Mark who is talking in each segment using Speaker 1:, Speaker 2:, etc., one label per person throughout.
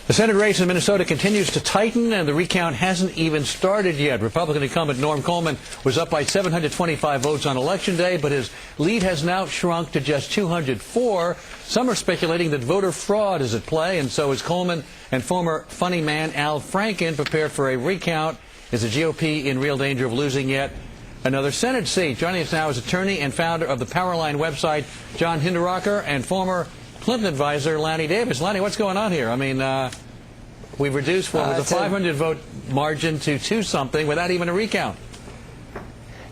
Speaker 1: The Senate race in Minnesota continues to tighten, and the recount hasn't even started yet. Republican incumbent Norm Coleman was up by 725 votes on Election Day, but his lead has now shrunk to just 204. Some are speculating that voter fraud is at play, and so is Coleman and former funny man Al Franken prepare for a recount. Is the GOP in real danger of losing yet another Senate seat? Joining us now is attorney and founder of the Powerline website, John Hinderaker, and former Clinton advisor Lanny Davis. Lanny, what's going on here? I mean, we've reduced what was a 500-vote margin to 2-something without even a recount.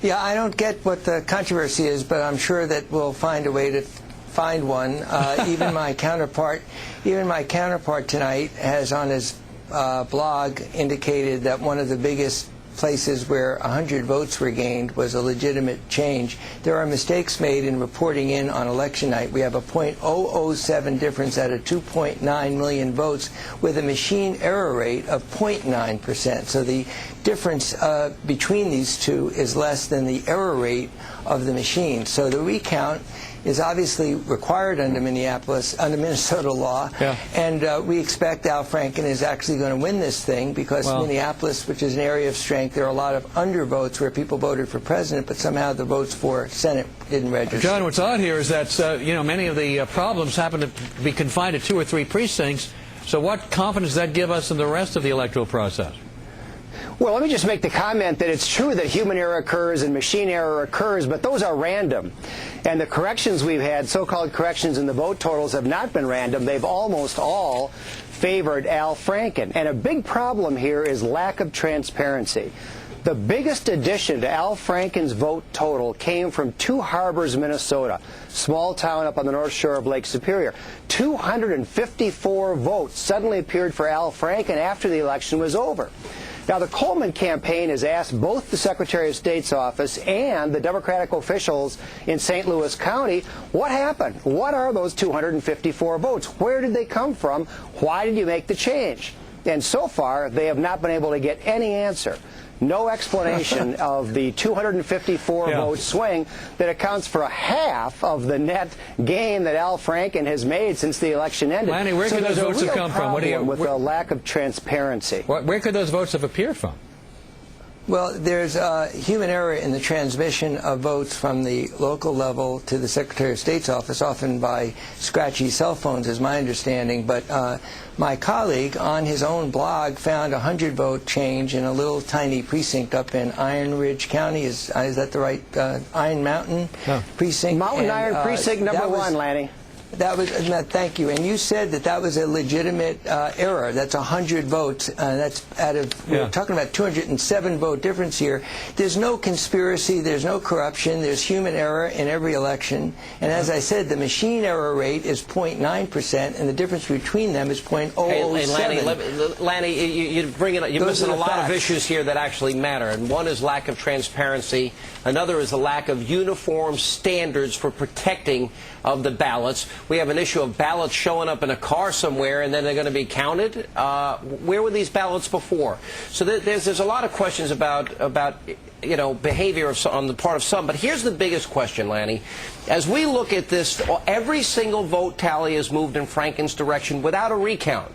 Speaker 2: Yeah, I don't get what the controversy is, but I'm sure that we'll find a way to find one. Even my counterpart tonight has on his blog indicated that one of the biggest places where 100 votes were gained was a legitimate change. There are mistakes made in reporting in on election night. We have a .007 difference out of 2.9 million votes with a machine error rate of 0.9%. So the difference between these two is less than the error rate of the machine. So the recount is obviously required under Minnesota law, yeah. And we expect Al Franken is actually going to win this thing because Minneapolis, which is an area of strength, there are a lot of undervotes where people voted for president, but somehow the votes for Senate didn't register.
Speaker 1: John, what's odd here is that many of the problems happen to be confined to 2 or 3 precincts. So what confidence does that give us in the rest of the electoral process?
Speaker 3: Well, let me just make the comment that it's true that human error occurs and machine error occurs, but those are random. And the corrections we've had, so-called corrections in the vote totals, have not been random. They've almost all favored Al Franken. And a big problem here is lack of transparency. The biggest addition to Al Franken's vote total came from Two Harbors, Minnesota, small town up on the north shore of Lake Superior. 254 votes suddenly appeared for Al Franken after the election was over. Now, the Coleman campaign has asked both the Secretary of State's office and the Democratic officials in St. Louis County, what happened? What are those 254 votes? Where did they come from? Why did you make the change? And so far, they have not been able to get any answer. No explanation of the 254 vote swing that accounts for a half of the net gain that Al Franken has made since the election ended.
Speaker 1: Lanny, where could those votes have come from?
Speaker 3: With a lack of transparency.
Speaker 1: Where could those votes have appeared from?
Speaker 2: Well, there's human error in the transmission of votes from the local level to the Secretary of State's office, often by scratchy cell phones, is my understanding. But my colleague on his own blog found a 100-vote change in a little tiny precinct up in Iron Ridge County. Is that the right Iron Mountain precinct?
Speaker 3: Mountain Iron Precinct number 1, Lanny.
Speaker 2: That was thank you. And you said that was a legitimate error. That's 100 votes. That's out of we're talking about 207 vote difference here. There's no conspiracy. There's no corruption. There's human error in every election. And as I said, the machine error rate is 0.9%, and the difference between them is 0.007.
Speaker 4: Lanny, you bring it. You're missing a lot of issues here that actually matter. And one is lack of transparency. Another is the lack of uniform standards for protecting of the ballots. We have an issue of ballots showing up in a car somewhere and then they're going to be counted. Where were these ballots before? So there's a lot of questions about behavior on the part of some. But here's the biggest question, Lanny. As we look at this, every single vote tally is moved in Franken's direction without a recount.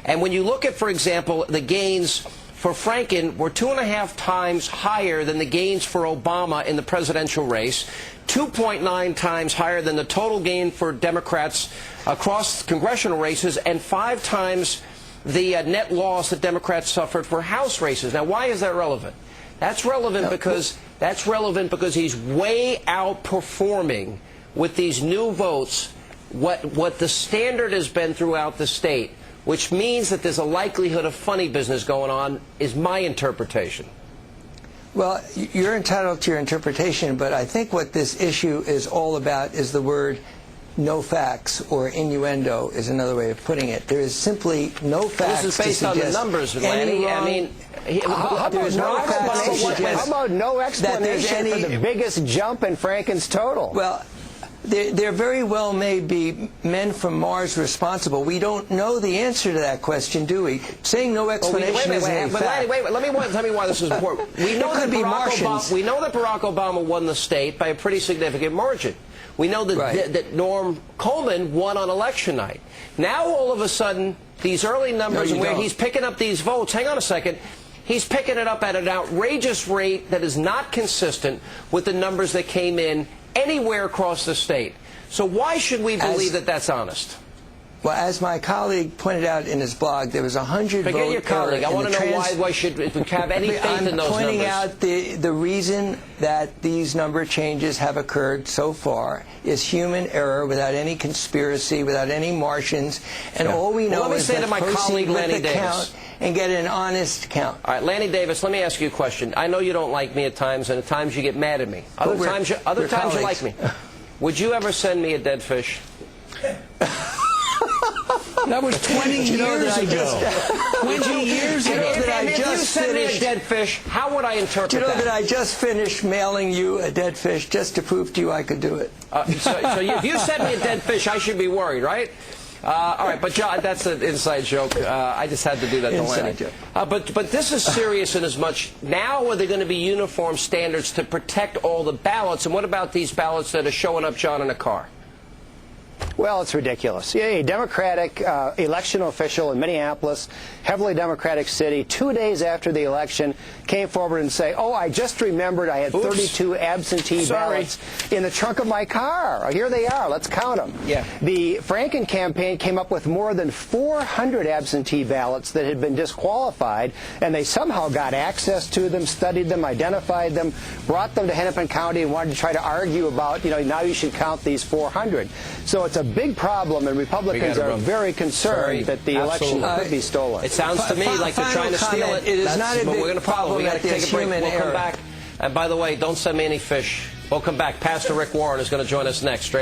Speaker 4: And when you look at, for example, the gains for Franken were 2.5 times higher than the gains for Obama in the presidential race, 2.9 times higher than the total gain for Democrats across congressional races, and 5 times the net loss that Democrats suffered for House races. Now, why is that relevant? That's relevant because he's way outperforming with these new votes what the standard has been throughout the state, which means that there's a likelihood of funny business going on, is my interpretation.
Speaker 2: Well, you're entitled to your interpretation, but I think what this issue is all about is the word no facts, or innuendo is another way of putting it. There is simply no facts.
Speaker 4: This is based on the numbers, Lanny. I mean,
Speaker 3: how about no explanation for the biggest jump in Franken's total?
Speaker 2: Well, there very well may be men from Mars responsible. We don't know the answer to that question, do we? Saying no explanation is a fact.
Speaker 4: Wait, let me tell me why this is important. We know that Barack Obama won the state by a pretty significant margin. We know that, that Norm Coleman won on election night. Now, all of a sudden, these early numbers
Speaker 2: No,
Speaker 4: and where
Speaker 2: don't.
Speaker 4: he's picking up these votes. Hang on a second. He's picking it up at an outrageous rate that is not consistent with the numbers that came in anywhere across the state. So why should we believe that that's honest?
Speaker 2: Well, as my colleague pointed out in his blog, there was 100
Speaker 4: Forget
Speaker 2: vote
Speaker 4: your colleague. I want to know why should we have any faith in those numbers?
Speaker 2: I'm pointing out the reason that these number changes have occurred so far is human error without any conspiracy, without any Martians, and all we know is that proceed with the count and get an honest count.
Speaker 4: All right, Lanny Davis, let me ask you a question. I know you don't like me at times, and at times you get mad at me. Other times you like me. Would you ever send me a dead fish?
Speaker 1: That was 20 years ago. 20 years ago.
Speaker 4: If you sent me a dead fish, how would I interpret that?
Speaker 2: Do you know that I just finished mailing you a dead fish just to prove to you I could do it?
Speaker 4: So if you sent me a dead fish, I should be worried, right? All right, but John, that's an inside joke. I just had to do that to Lanny. But this is serious in as much. Now are there going to be uniform standards to protect all the ballots? And what about these ballots that are showing up, John, in a car?
Speaker 3: Well, it's ridiculous. A Democratic election official in Minneapolis, heavily Democratic city, 2 days after the election, came forward and say, "Oh, I just remembered I had 32 absentee ballots in the trunk of my car. Here they are. Let's count them."
Speaker 4: Yeah.
Speaker 3: The Franken campaign came up with more than 400 absentee ballots that had been disqualified, and they somehow got access to them, studied them, identified them, brought them to Hennepin County and wanted to try to argue about, now you should count these 400. So it's a big problem, and Republicans are very concerned that the election could be stolen.
Speaker 4: It sounds to me like they're trying to steal it.
Speaker 2: It is not a
Speaker 4: but
Speaker 2: big
Speaker 4: we're going to follow. We got to take a break.
Speaker 2: human
Speaker 4: We'll come
Speaker 2: error.
Speaker 4: back. And by the way, don't send me any fish. We'll come back. Pastor Rick Warren is going to join us next. Straight ahead.